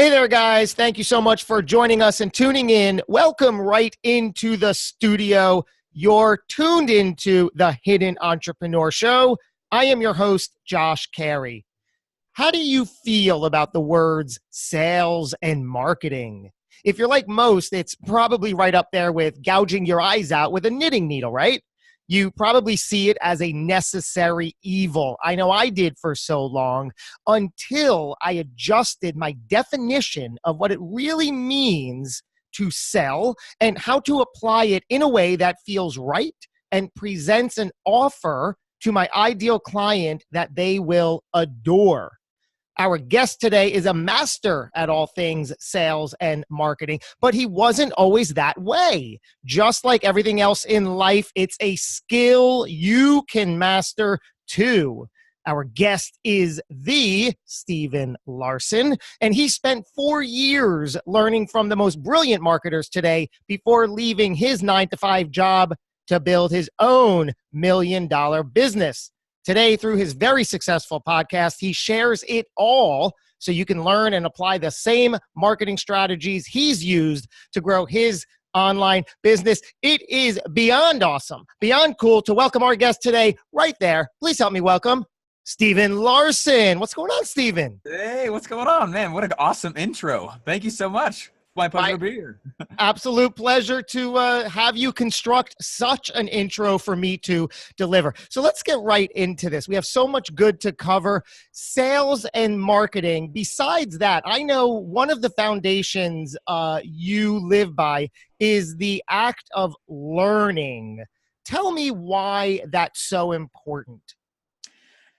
Hey there, guys. Thank you so much for joining us and tuning in. Welcome right into the studio. You're tuned into the Hidden Entrepreneur Show. I am your host, Josh Carey. How do you feel about the words sales and marketing? If you're like most, it's probably right up there with gouging your eyes out with a knitting needle, right? You probably see it as a necessary evil. I know I did for so long until I adjusted my definition of what it really means to sell and how to apply it in a way that feels right and presents an offer to my ideal client that they will adore. Our guest today is a master at all things sales and marketing, but he wasn't always that way. Just like everything else in life, it's a skill you can master too. Our guest is the Stephen Larson, and he spent 4 years learning from the most brilliant marketers today before leaving his 9-to-5 job to build his own $1 million business. Today, through his very successful podcast, he shares it all so you can learn and apply the same marketing strategies he's used to grow his online business. It is beyond awesome, beyond cool to welcome our guest today right there. Please help me welcome Stephen Larson. What's going on, Stephen? Hey, what's going on, man? What an awesome intro. Thank you so much. My pleasure to be here. Absolute pleasure to have you construct such an intro for me to deliver. So let's get right into this. We have so much good to cover. Sales and marketing. Besides that, I know one of the foundations you live by is the act of learning. Tell me why that's so important.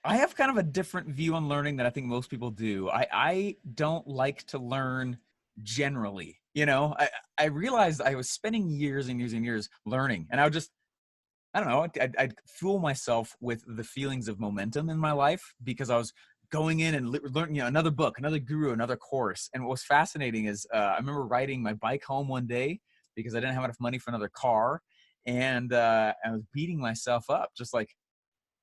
I have kind of a different view on learning than I think most people do. I don't like to learn generally. I realized I was spending years and years and years learning, and I don't know, I'd fool myself with the feelings of momentum in my life because I was going in and learning another book, another guru, another course. And what was fascinating is I remember riding my bike home one day because I didn't have enough money for another car, and I was beating myself up, just like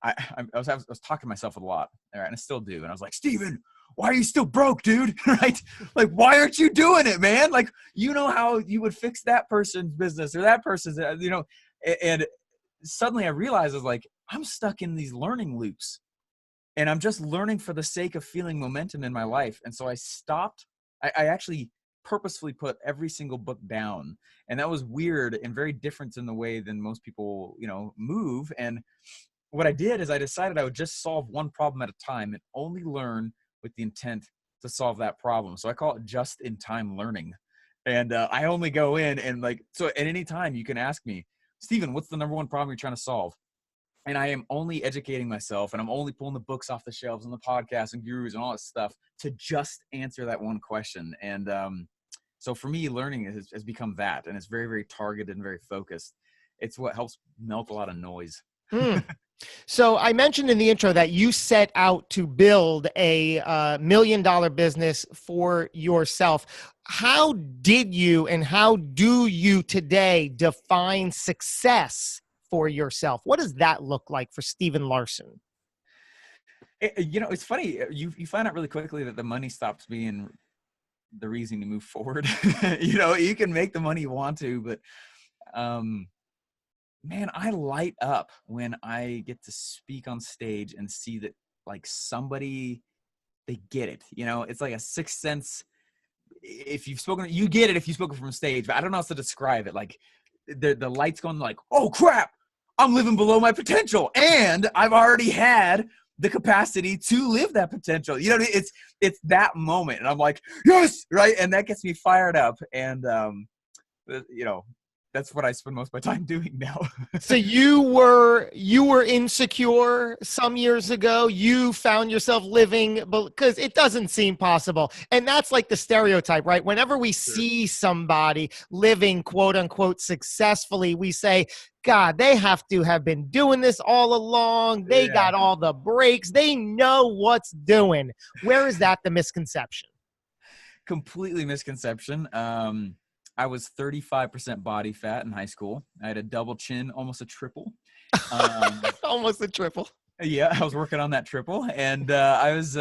I was talking to myself a lot, right? And I still do. And I was like, Stephen, why are you still broke, dude? Right? Like, why aren't you doing it, man? Like, you know how you would fix that person's business or that person's, and suddenly I realized I was like, I'm stuck in these learning loops and I'm just learning for the sake of feeling momentum in my life. And so I stopped. I actually purposefully put every single book down, and that was weird and very different in the way than most people, move. And what I did is I decided I would just solve one problem at a time and only learn with the intent to solve that problem. So I call it just-in-time learning. And I only go in and so at any time you can ask me, Stephen, what's the number one problem you're trying to solve? And I am only educating myself, and I'm only pulling the books off the shelves and the podcasts and gurus and all that stuff to just answer that one question. And so for me, learning has become that, and it's very, very targeted and very focused. It's what helps melt a lot of noise. So I mentioned in the intro that you set out to build a $1 million business for yourself. How did you and how do you today define success for yourself? What does that look like for Stephen Larson? It's funny. You find out really quickly that the money stops being the reason to move forward. You can make the money you want to, but man, I light up when I get to speak on stage and see that somebody, they get it. It's like a sixth sense. If you've spoken, you get it if you've spoken from stage, but I don't know how to describe it. Like the lights going like, oh crap, I'm living below my potential. And I've already had the capacity to live that potential. It's that moment. And I'm like, yes, right. And that gets me fired up. And, that's what I spend most of my time doing now. So you were insecure some years ago. You found yourself living because it doesn't seem possible. And that's like the stereotype, right? Whenever we see somebody living quote unquote successfully, we say, God, they have to have been doing this all along. They got all the breaks. They know what's doing. Where is that the misconception? Completely misconception. I was 35% body fat in high school. I had a double chin, almost a triple. Almost a triple. Yeah, I was working on that triple. And I was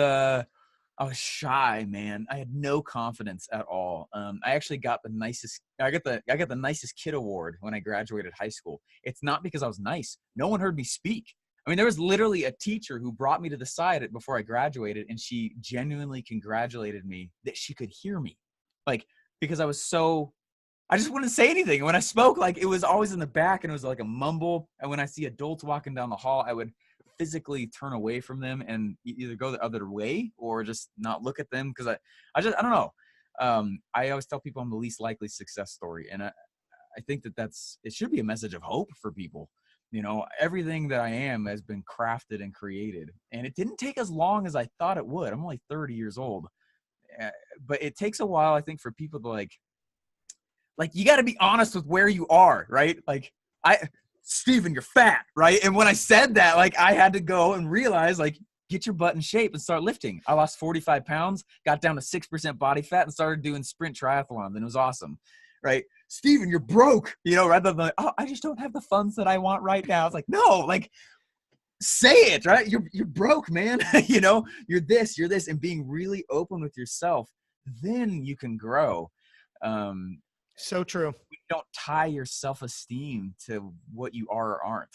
I was shy, man. I had no confidence at all. I actually got the nicest. I got the nicest kid award when I graduated high school. It's not because I was nice. No one heard me speak. I mean, there was literally a teacher who brought me to the side before I graduated, and she genuinely congratulated me that she could hear me, like because I was so. I just wouldn't say anything. When I spoke, like it was always in the back and it was like a mumble. And when I see adults walking down the hall, I would physically turn away from them and either go the other way or just not look at them. Cause I don't know. I always tell people I'm the least likely success story. And I think it should be a message of hope for people. You know, everything that I am has been crafted and created, and it didn't take as long as I thought it would. I'm only 30 years old, but it takes a while, I think, for people to like you got to be honest with where you are, right? Like Stephen, you're fat, right? And when I said that, like I had to go and realize, like, get your butt in shape and start lifting. I lost 45 pounds, got down to 6% body fat, and started doing sprint triathlons, and it was awesome, right? Stephen, you're broke, you know, rather than like, oh, I just don't have the funds that I want right now. It's like, no, like say it, right? You're broke, man. You know, you're this, and being really open with yourself, then you can grow. So true. Don't tie your self-esteem to what you are or aren't,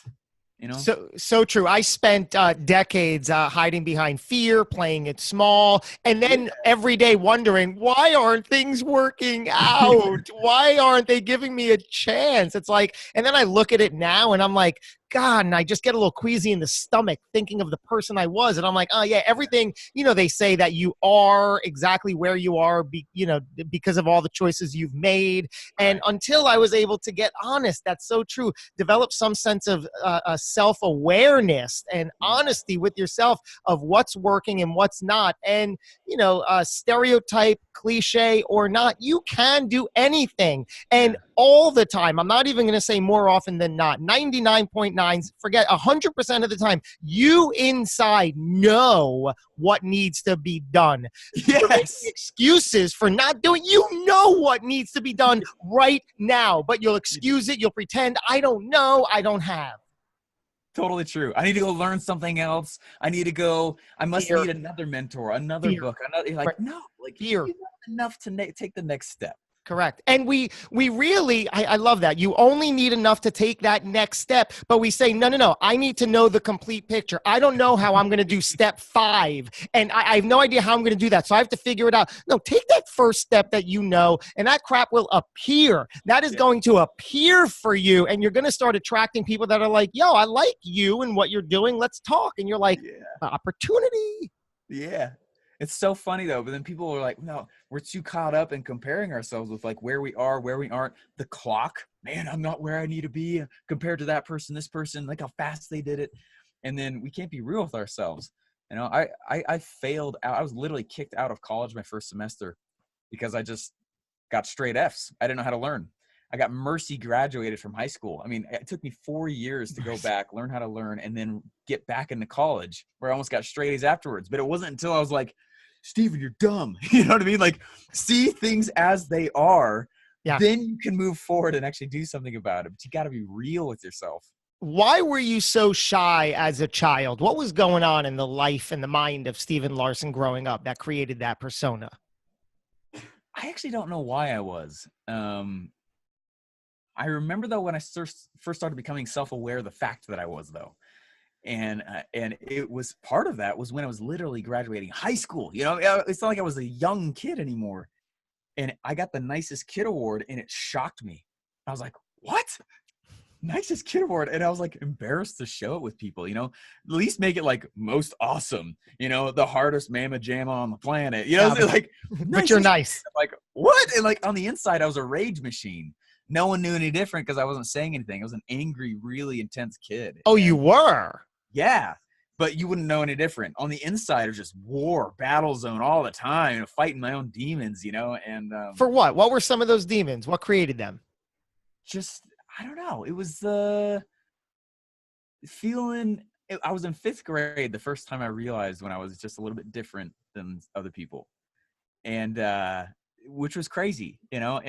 you know? So true. I spent decades hiding behind fear, playing it small, and then every day wondering, why aren't things working out? Why aren't they giving me a chance? It's like, and then I look at it now and I'm like, God, and I just get a little queasy in the stomach thinking of the person I was. And I'm like, oh yeah, everything, you know, they say that you are exactly where you are, you know, because of all the choices you've made. And until I was able to get honest, that's so true. Develop some sense of self-awareness and honesty with yourself of what's working and what's not. And, you know, stereotype, cliche or not, you can do anything. And all the time, I'm not even going to say more often than not, 99.9, forget 100% of the time, you inside know what needs to be done. You're making excuses for not doing, you know what needs to be done right now, but you'll excuse it. You'll pretend, I don't know, I don't have. Totally true. I need to go learn something else. I must need another mentor, another book. No, like you know enough to take the next step. Correct. And we really, I love that. You only need enough to take that next step, but we say, no, I need to know the complete picture. I don't know how I'm going to do step 5, and I have no idea how I'm going to do that, so I have to figure it out. No, take that first step that you know, and that crap will appear. That is going to appear for you, and you're going to start attracting people that are like, yo, I like you and what you're doing. Let's talk. And you're like, opportunity. Yeah. It's so funny though, but then people are like, no, we're too caught up in comparing ourselves with like where we are, where we aren't. The clock, man, I'm not where I need to be compared to that person, this person, like how fast they did it. And then we can't be real with ourselves. You know, I failed out. I was literally kicked out of college my first semester because I just got straight Fs. I didn't know how to learn. I got mercy graduated from high school. I mean, it took me 4 years to go back, learn how to learn, and then get back into college where I almost got straight A's afterwards. But it wasn't until I was like, Stephen, you're dumb. You know what I mean? Like, see things as they are. Yeah. Then you can move forward and actually do something about it. But you got to be real with yourself. Why were you so shy as a child? What was going on in the life and the mind of Stephen Larson growing up that created that persona? I actually don't know why I was. I remember though when I first started becoming self-aware, the fact that I was though, and it was part of that was when I was literally graduating high school. You know, it's not like I was a young kid anymore, and I got the nicest kid award, and it shocked me. I was like, "What? Nicest kid award?" And I was like embarrassed to show it with people. You know, at least make it like most awesome. You know, the hardest mamma jamma on the planet. You know, like, but you're nice. Like what? And like on the inside, I was a rage machine. No one knew any different because I wasn't saying anything. I was an angry, really intense kid. Oh, you were? Yeah, but you wouldn't know any different. On the inside, it was just war, battle zone all the time, fighting my own demons, you know. And for what? What were some of those demons? What created them? Just, I don't know. It was the feeling. I was in 5th grade the first time I realized when I was just a little bit different than other people, and which was crazy, you know.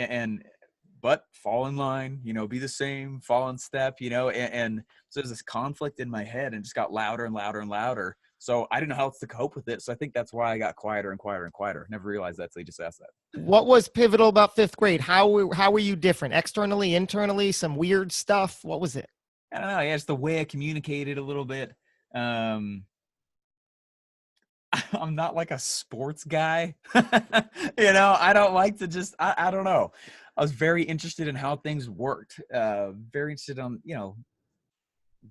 But fall in line, you know, be the same, fall in step, you know, and so there's this conflict in my head and just got louder and louder and louder So I didn't know how else to cope with it. So I think that's why I got quieter and quieter and quieter. Never realized that till you just asked that. What was pivotal about fifth grade? How were you different? Externally, internally, some weird stuff? What was it? I don't know. Yeah, it's the way I communicated a little bit. I'm not like a sports guy. I don't like to just, I don't know. I was very interested in how things worked. Very interested on,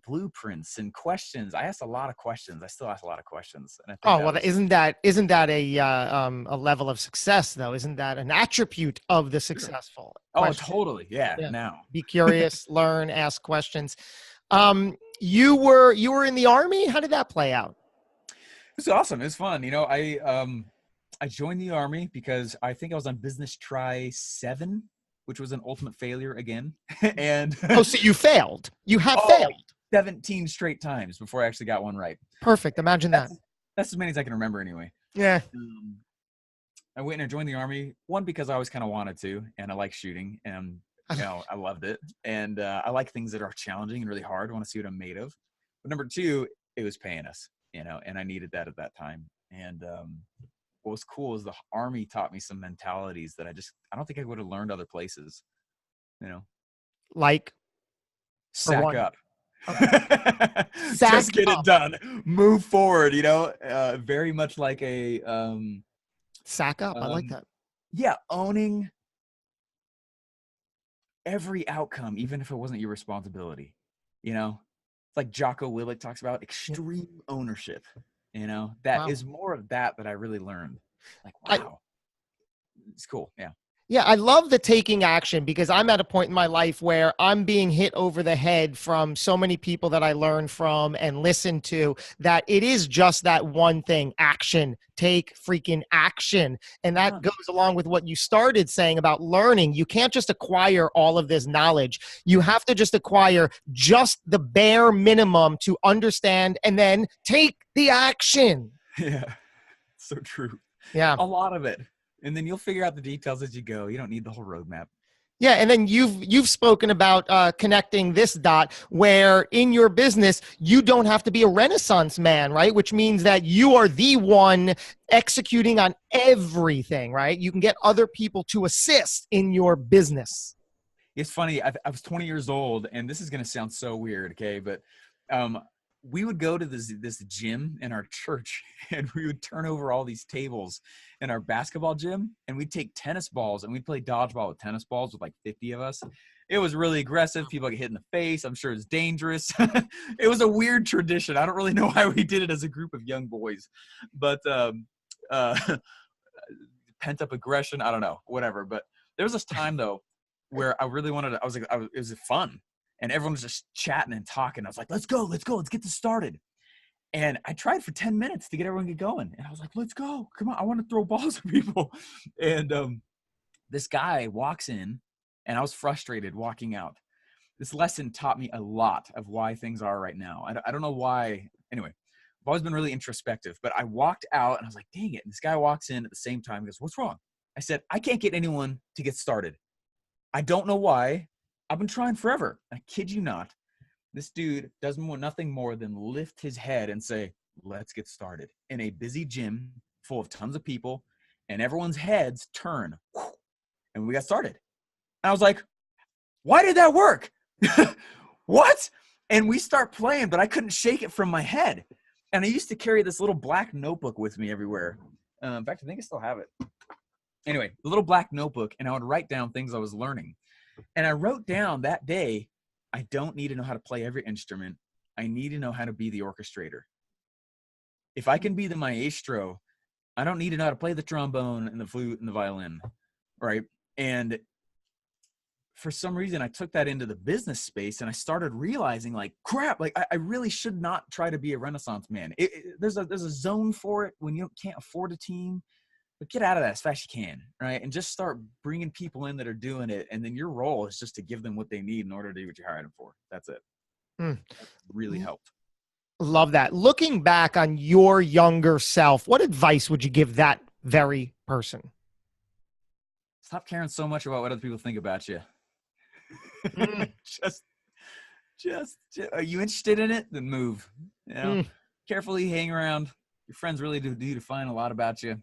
blueprints and questions. I asked a lot of questions. I still ask a lot of questions. And I think Oh, well, isn't that a level of success though? Isn't that an attribute of the successful? Oh, totally. Yeah. Yeah. Now. Be curious, learn, ask questions. You were in the Army. How did that play out? It was awesome. It was fun. I joined the Army because I think I was on business try 7, which was an ultimate failure again. And so you failed. You have failed 17 straight times before I actually got one right. Perfect. Imagine that. That's as many as I can remember anyway. Yeah. I went and joined the Army, one, because I always kind of wanted to, and I like shooting, and I loved it. And I like things that are challenging and really hard. I want to see what I'm made of. But number 2, it was paying us, and I needed that at that time. And what was cool is the Army taught me some mentalities that I don't think I would have learned other places. Like sack up. Okay. Just get it done. Move forward. Very much like a sack up. I like that. Yeah, owning every outcome, even if it wasn't your responsibility. It's like Jocko Willink talks about extreme ownership. That is more of that I really learned. Like, wow, it's cool. Yeah. Yeah, I love the taking action because I'm at a point in my life where I'm being hit over the head from so many people that I learn from and listen to that it is just that one thing, action, take freaking action. And that goes along with what you started saying about learning. You can't just acquire all of this knowledge. You have to just acquire just the bare minimum to understand and then take the action. Yeah, so true. Yeah. A lot of it. And then you'll figure out the details as you go. You don't need the whole roadmap. Yeah, and then you've spoken about connecting this dot where in your business you don't have to be a Renaissance man, right? Which means that you are the one executing on everything, right? You can get other people to assist in your business. It's funny. I was 20 years old, and this is going to sound so weird, okay? But we would go to this gym in our church, and we would turn over all these tables in our basketball gym, and we'd take tennis balls and we'd play dodgeball with tennis balls with like 50 of us. It was really aggressive. People get hit in the face. I'm sure it's dangerous. It was a weird tradition. I don't really know why we did it as a group of young boys, but pent up aggression. I don't know, whatever. But there was this time though where I really wanted to, it was fun. And everyone was just chatting and talking. I was like, let's go, let's get this started. And I tried for 10 minutes to get everyone to get going. And I was like, let's go. Come on, I want to throw balls at people. And this guy walks in, and I was frustrated walking out. This lesson taught me a lot of why things are right now. I don't know why. Anyway, I've always been really introspective. But I walked out, and I was like, dang it. And this guy walks in at the same time. He goes, what's wrong? I said, I can't get anyone to get started. I don't know why. I've been trying forever. I kid you not. This dude doesn't want nothing more than lift his head and say, let's get started. In a busy gym full of tons of people, and everyone's heads turn. And we got started. And I was like, why did that work? What? And we start playing, but I couldn't shake it from my head. And I used to carry this little black notebook with me everywhere. In fact, I think I still have it. Anyway, the little black notebook, and I would write down things I was learning. And I wrote down that day, I don't need to know how to play every instrument. I need to know how to be the orchestrator. If I can be the maestro, I don't need to know how to play the trombone and the flute and the violin, right? And for some reason, I took that into the business space, and I started realizing, like, crap, like I really should not try to be a Renaissance man. There's a zone for it when you can't afford a team. But get out of that as fast as you can, right? And just start bringing people in that are doing it. And then your role is just to give them what they need in order to do what you hired them for. That's it. That really helped. Love that. Looking back on your younger self, what advice would you give that very person? Stop caring so much about what other people think about you. Just, are you interested in it? Then move. carefully hang around. Your friends really do define a lot about you.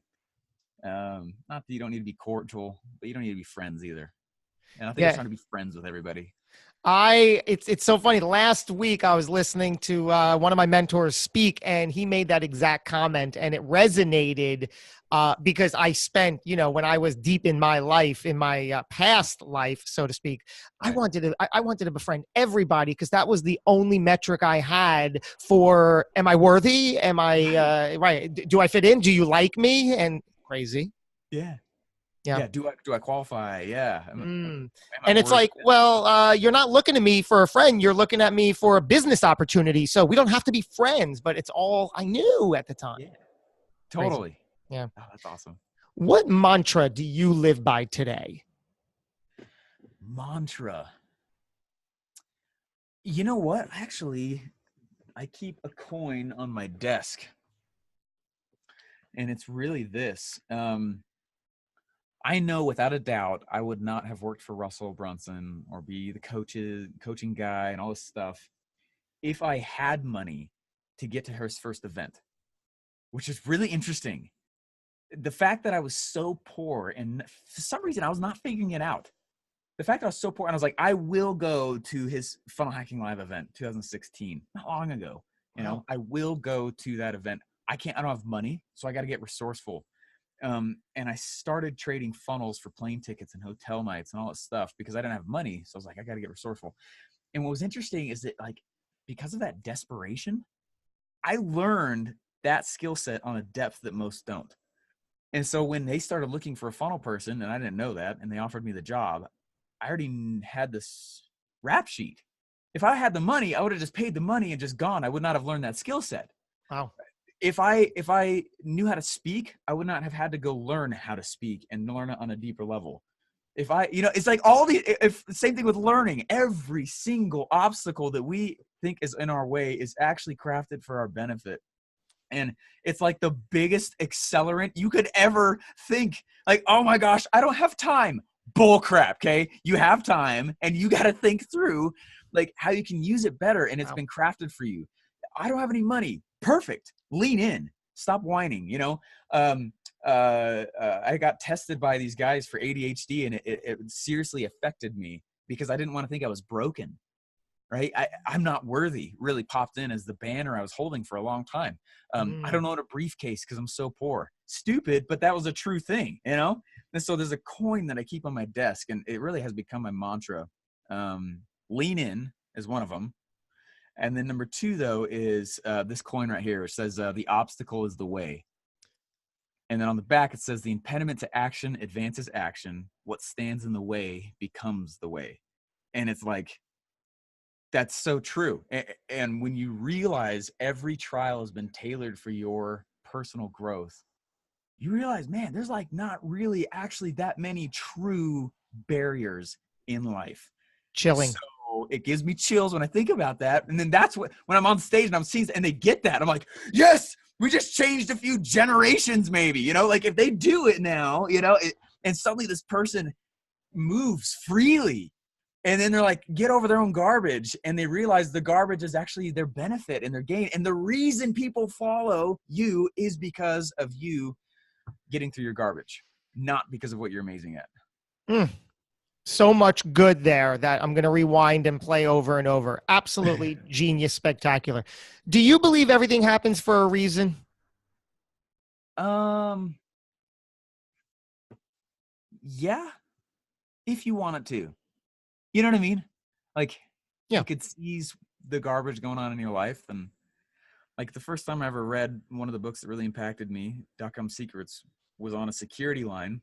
Not that you don't need to be cordial, but you don't need to be friends either. And I think I was Yeah. trying to be friends with everybody. It's so funny. Last week I was listening to one of my mentors speak, and he made that exact comment, and it resonated because I spent, when I was deep in my life, in my past life, so to speak, Right. I wanted to befriend everybody because that was the only metric I had for, am I worthy? Am I right? Do I fit in? Do you like me? And crazy. Yeah. Yeah. Yeah. Do I qualify? Yeah. Am I And it's worth like, it? well, you're not looking to me for a friend. You're looking at me for a business opportunity. So we don't have to be friends, but it's all I knew at the time. Yeah. Crazy. Totally. Yeah. Oh, that's awesome. What mantra do you live by today? Mantra. You know what? Actually, I keep a coin on my desk, and it's really this. I know without a doubt I would not have worked for Russell Brunson or be the coaching guy and all this stuff if I had money to get to his first event, which is really interesting. The fact that I was so poor and for some reason I was not figuring it out. The fact that I was so poor and I was like, I will go to his funnel hacking live event, 2016, not long ago. Wow. I will go to that event. I don't have money, so I got to get resourceful. And I started trading funnels for plane tickets and hotel nights and all that stuff because I didn't have money. So I was like, I got to get resourceful. And what was interesting is that because of that desperation, I learned that skill set on a depth that most don't. And so when they started looking for a funnel person, and I didn't know that, and they offered me the job, I already had this rap sheet. If I had the money, I would have just paid the money and just gone. I would not have learned that skill set. Wow. If I knew how to speak, I would not have had to go learn how to speak and learn it on a deeper level. It's like same thing with learning. Every single obstacle that we think is in our way is actually crafted for our benefit. And it's like the biggest accelerant you could ever think. Like, oh my gosh, I don't have time. Bull crap, okay? You have time and you got to think through like how you can use it better, and it's Wow. been crafted for you. I don't have any money. Perfect. Lean in. Stop whining, I got tested by these guys for ADHD, and it seriously affected me because I didn't want to think I was broken. Right? I'm not worthy really popped in as the banner I was holding for a long time. I don't own a briefcase because I'm so poor. Stupid, but that was a true thing, And so there's a coin that I keep on my desk, and it really has become my mantra. Lean in is one of them. And then number two, though, is this coin right here. It says, the obstacle is the way. And then on the back, it says, the impediment to action advances action. What stands in the way becomes the way. And it's like, that's so true. And when you realize every trial has been tailored for your personal growth, you realize, man, there's like not really actually that many true barriers in life. Chilling. So it gives me chills when I think about that. And then that's when I'm on stage and I'm seeing, and they get that, I'm like, yes, we just changed a few generations, maybe, like if they do it now, and suddenly this person moves freely. And then they're like, get over their own garbage. And they realize the garbage is actually their benefit and their gain. And the reason people follow you is because of you getting through your garbage, not because of what you're amazing at. So much good there that I'm going to rewind and play over and over. Absolutely genius, spectacular. Do you believe everything happens for a reason? Yeah, if you want it to. You know what I mean? Like, Yeah. you could seize the garbage going on in your life. And like the first time I ever read one of the books that really impacted me, Dokkum Secrets, was on a security line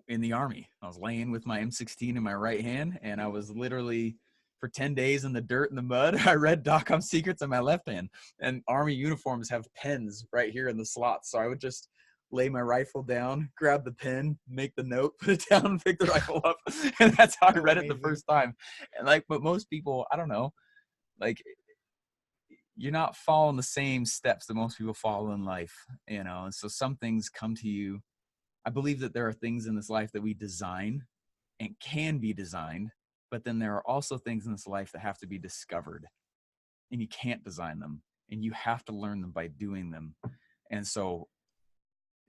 in the Army. I was laying with my M16 in my right hand, and I was literally for 10 days in the dirt and the mud. I read Dokkum Secrets in my left hand, and Army uniforms have pens right here in the slots. So I would just lay my rifle down, grab the pen, make the note, put it down, and pick the rifle up. And that's how I read it the first time. And but most people, I don't know, like, you're not following the same steps that most people follow in life, and so some things come to you. I believe that there are things in this life that we design and can be designed, but then there are also things in this life that have to be discovered, and you can't design them. and you have to learn them by doing them. And so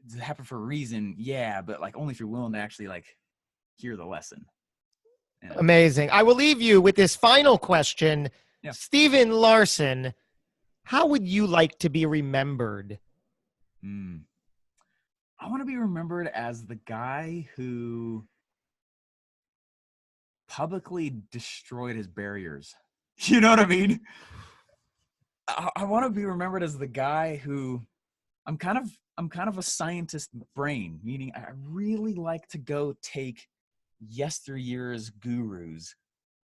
does it happen for a reason? Yeah, but like only if you're willing to actually like hear the lesson. And, Amazing. I will leave you with this final question. Yeah. Stephen Larson, how would you like to be remembered? I want to be remembered as the guy who publicly destroyed his barriers. You know what I mean? I want to be remembered as the guy who I'm kind of a scientist brain, meaning I really like to go take yesteryear's gurus,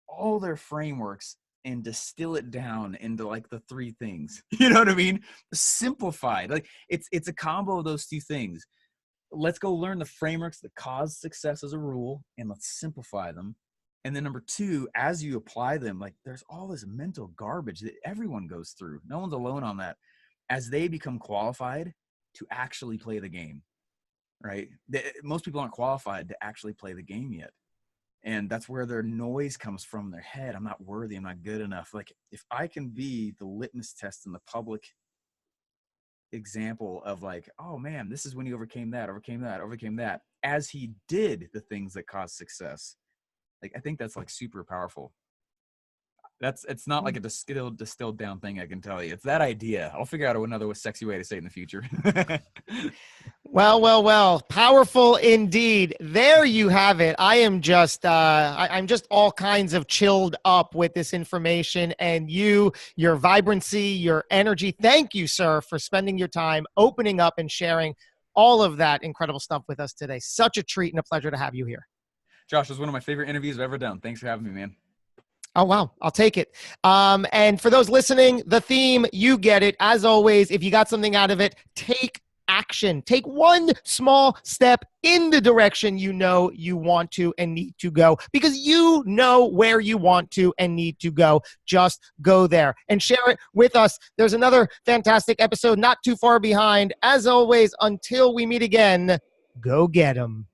all their frameworks, and distill it down into like the three things. You know what I mean? Simplified. Like it's a combo of those two things. Let's go learn the frameworks that cause success as a rule, and let's simplify them. And then number two, as you apply them, like there's all this mental garbage that everyone goes through. No one's alone on that. As they become qualified to actually play the game, right? Most people aren't qualified to actually play the game yet. And that's where their noise comes from, their head. I'm not worthy. I'm not good enough. Like if I can be the litmus test in the public example of like, oh man, this is when he overcame that, as he did the things that caused success. Like, I think that's like super powerful. It's not like a distilled down thing, I can tell you. It's that idea. I'll figure out another sexy way to say it in the future. Well. Powerful indeed. There you have it. I am just, I'm just all kinds of chilled up with this information, and your vibrancy, your energy. Thank you, sir, for spending your time opening up and sharing all of that incredible stuff with us today. Such a treat and a pleasure to have you here. Josh, it was one of my favorite interviews I've ever done. Thanks for having me, man. Oh, wow. I'll take it. And for those listening, the theme, you get it. As always, if you got something out of it, take action. Take one small step in the direction you know you want to and need to go, because you know where you want to and need to go. Just go there and share it with us. There's another fantastic episode not too far behind. As always, until we meet again, go get 'em.